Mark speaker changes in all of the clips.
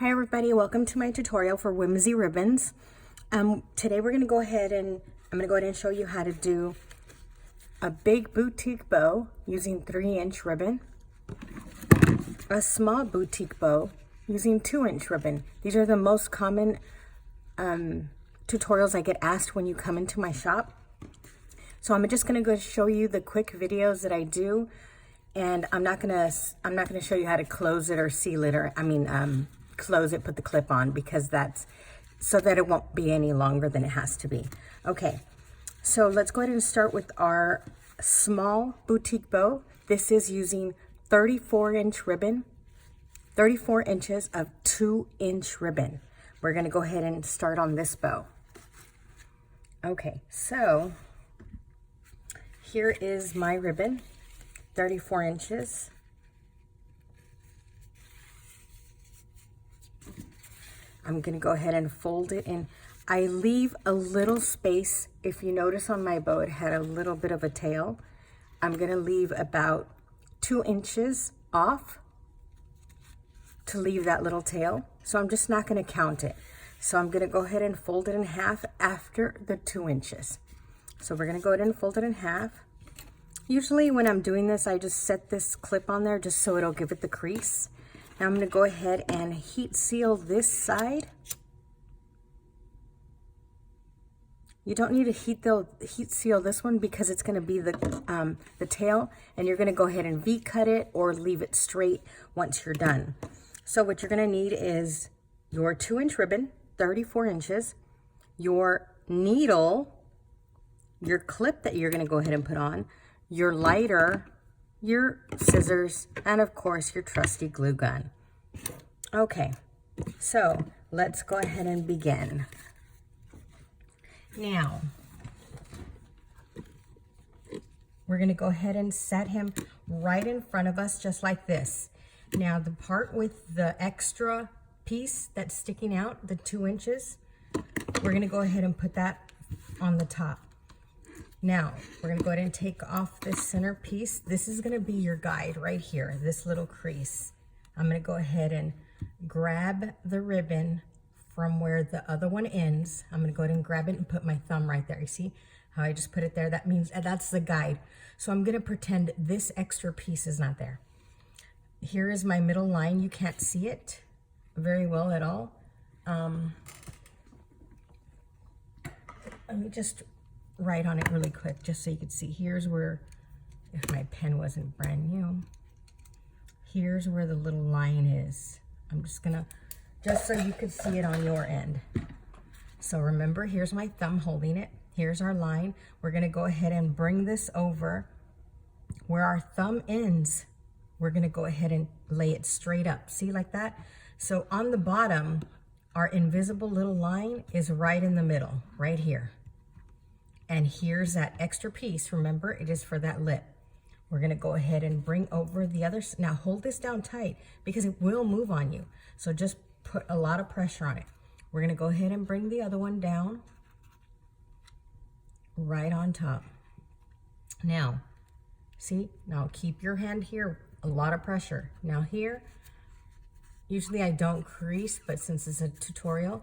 Speaker 1: Hi everybody, welcome to my tutorial for Whimsy Ribbons. Today we're going to go ahead and show you how to do a big boutique bow using 3-inch ribbon, a small boutique bow using 2-inch ribbon. These are the most common tutorials I get asked when you come into my shop. So I'm just going to go show you the quick videos that I do, and I'm not going to show you how to close it or seal it, or close it, put the clip on, because that's so that it won't be any longer than it has to be. Okay, so let's go ahead and start with our small boutique bow. This is using 34-inch ribbon, 34 inches of 2-inch ribbon. We're going to go ahead and start on this bow. Okay, so here is my ribbon, 34 inches. I'm going to go ahead and fold it in. I leave a little space. If you notice on my bow, it had a little bit of a tail. I'm going to leave about 2 inches off to leave that little tail. So I'm just not going to count it. So I'm going to go ahead and fold it in half after the 2 inches. So we're going to go ahead and fold it in half. Usually when I'm doing this, I just set this clip on there just so it'll give it the crease. Now I'm going to go ahead and heat seal this side. You don't need to heat seal this one because it's going to be the tail, and you're going to go ahead and V-cut it or leave it straight once you're done. So what you're going to need is your 2-inch ribbon, 34 inches, your needle, your clip that you're going to go ahead and put on, your lighter, your scissors, and of course your trusty glue gun. Okay, so let's go ahead and begin. Now, we're going to go ahead and set him right in front of us just like this. Now the part with the extra piece that's sticking out, the 2 inches, we're going to go ahead and put that on the top. Now, we're going to go ahead and take off this center piece. This is going to be your guide right here, this little crease. I'm going to go ahead and grab the ribbon from where the other one ends. I'm going to go ahead and grab it and put my thumb right there. You see how I just put it there? That means that's the guide. So I'm going to pretend this extra piece is not there. Here is my middle line. You can't see it very well at all. Let me just write on it really quick just so you can see. Here's where, if my pen wasn't brand new, here's where the little line is. I'm just gonna, just so you can see it on your end. So remember, here's my thumb holding it. Here's our line. We're gonna go ahead and bring this over where our thumb ends. We're gonna go ahead and lay it straight up. See, like that? So on the bottom, our invisible little line is right in the middle, right here. And here's that extra piece. Remember, it is for that lip. We're going to go ahead and bring over the other. Now hold this down tight because it will move on you. So just put a lot of pressure on it. We're going to go ahead and bring the other one down right on top. Now, see, now keep your hand here, a lot of pressure. Now here, usually I don't crease, but since it's a tutorial,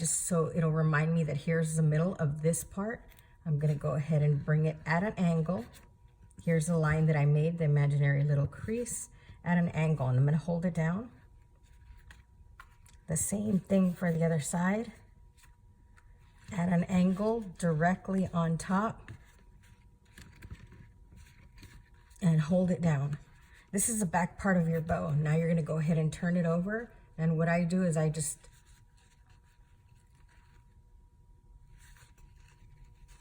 Speaker 1: so it'll remind me that here's the middle of this part. I'm going to go ahead and bring it at an angle. Here's the line that I made, the imaginary little crease at an angle, and I'm going to hold it down. The same thing for the other side. At an angle directly on top, and hold it down. This is the back part of your bow. Now you're going to go ahead and turn it over, and what I do is I just,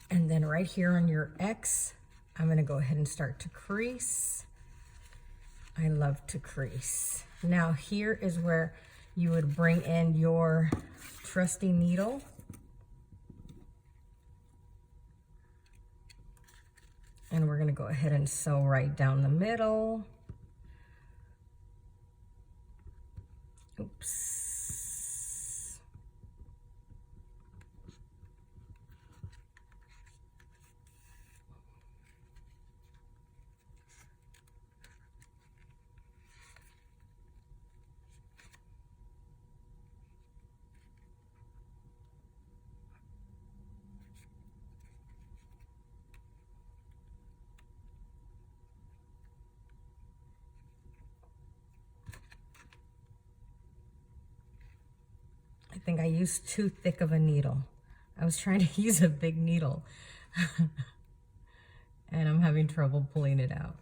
Speaker 1: and then right here on your X, I'm going to go ahead and start to crease. I love to crease. Now here is where you would bring in your trusty needle. And we're going to go ahead and sew right down the middle. Oops. I think I used too thick of a needle. I was trying to use a big needle and I'm having trouble pulling it out.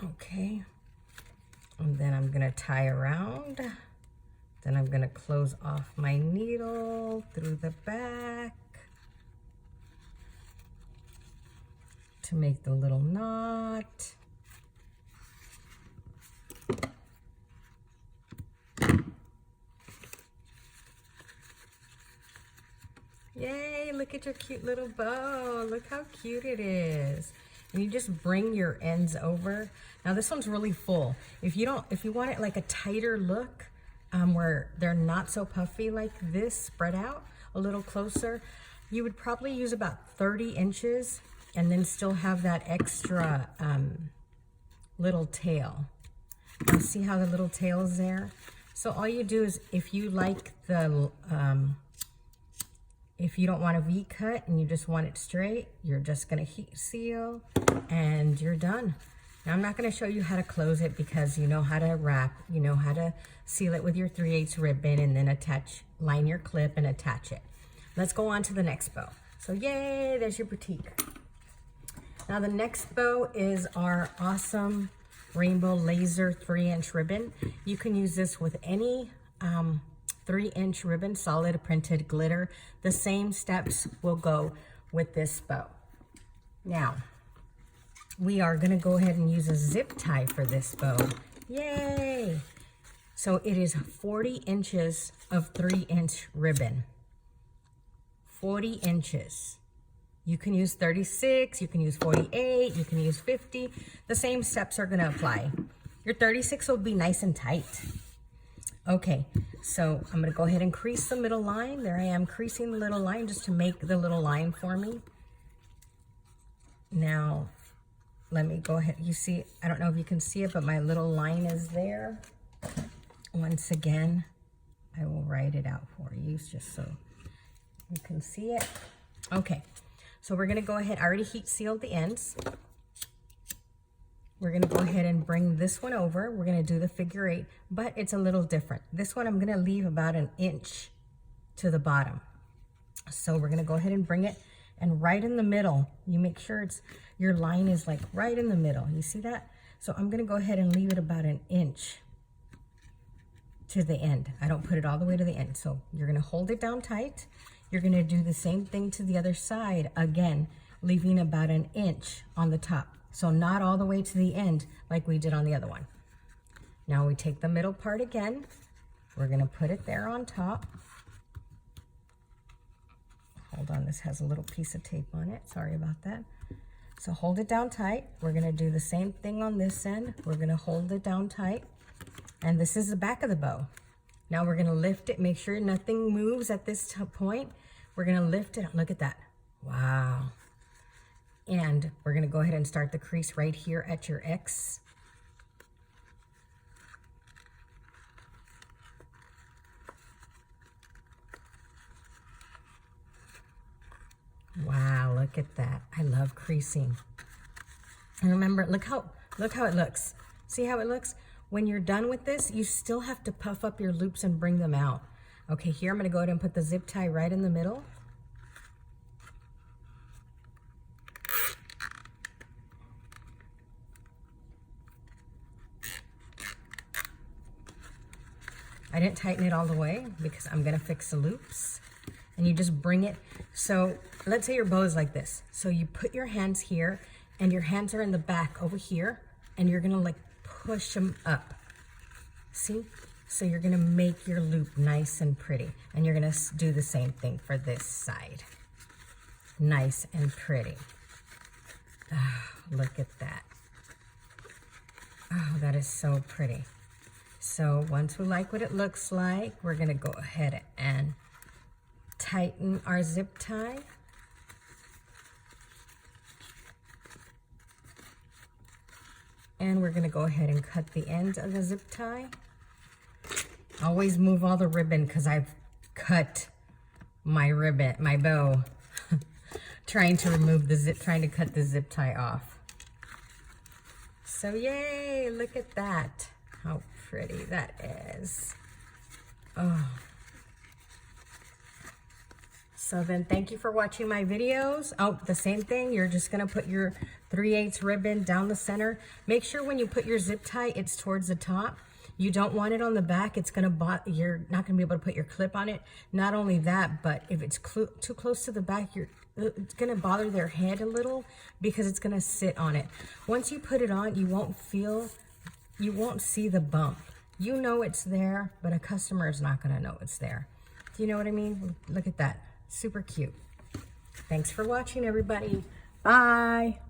Speaker 1: Okay, and then I'm gonna tie around. Then I'm gonna close off my needle through the back to make the little knot. Yay, look at your cute little bow. Look how cute it is. And you just bring your ends over. Now this one's really full. If you want it like a tighter look, where they're not so puffy like this, spread out a little closer, you would probably use about 30 inches and then still have that extra little tail. You see how the little tail is there? So all you do is, if you like the, if you don't want a V cut and you just want it straight, you're just gonna heat seal and you're done. Now I'm not gonna show you how to close it because you know how to wrap, you know how to seal it with your 3/8 ribbon and then line your clip and attach it. Let's go on to the next bow. So yay, there's your boutique. Now the next bow is our awesome rainbow laser 3-inch ribbon. You can use this with any 3-inch ribbon, solid printed glitter. The same steps will go with this bow. Now, we are gonna go ahead and use a zip tie for this bow. Yay! So it is 40 inches of 3-inch ribbon. 40 inches. You can use 36, you can use 48, you can use 50. The same steps are gonna apply. Your 36 will be nice and tight. Okay, so I'm gonna go ahead and crease the middle line. There I am creasing the little line just to make the little line for me. Now, let me go ahead. You see, I don't know if you can see it, but my little line is there. Once again, I will write it out for you just so you can see it. Okay, so we're gonna go ahead, I already heat sealed the ends. We're gonna go ahead and bring this one over. We're gonna do the figure 8, but it's a little different. This one I'm gonna leave about 1 inch to the bottom. So we're gonna go ahead and bring it, and right in the middle, you make sure your line is like right in the middle. You see that? So I'm gonna go ahead and leave it about 1 inch to the end. I don't put it all the way to the end. So you're gonna hold it down tight. You're gonna do the same thing to the other side, again, leaving about 1 inch on the top. So not all the way to the end like we did on the other one. Now we take the middle part again. We're gonna put it there on top. Hold on, this has a little piece of tape on it. Sorry about that. So hold it down tight. We're gonna do the same thing on this end. We're gonna hold it down tight. And this is the back of the bow. Now we're gonna lift it, make sure nothing moves at this point. We're gonna lift it, look at that. Wow. And we're gonna go ahead and start the crease right here at your X. Wow, look at that. I love creasing. And remember, look how it looks. See how it looks? When you're done with this, you still have to puff up your loops and bring them out. Okay, here I'm gonna go ahead and put the zip tie right in the middle. I didn't tighten it all the way because I'm gonna fix the loops. And you just bring it. So let's say your bow is like this. So you put your hands here and your hands are in the back over here and you're gonna like push them up. See? So you're gonna make your loop nice and pretty. And you're gonna do the same thing for this side. Nice and pretty. Oh, look at that. Oh, that is so pretty. So once we like what it looks like, we're gonna go ahead and tighten our zip tie. And we're gonna go ahead and cut the ends of the zip tie. Always move all the ribbon because I've cut my ribbon, my bow, trying to cut the zip tie off. So yay, look at that. How pretty that is. So then thank you for watching my videos. Oh, the same thing. You're just going to put your 3/8 ribbon down the center. Make sure when you put your zip tie, it's towards the top. You don't want it on the back. It's going to, you're not going to be able to put your clip on it. Not only that, but if it's too close to the back, it's going to bother their head a little because it's going to sit on it. Once you put it on, you won't see the bump. You know it's there, but a customer is not going to know it's there. Do you know what I mean? Look at that. Super cute. Thanks for watching, everybody. Bye.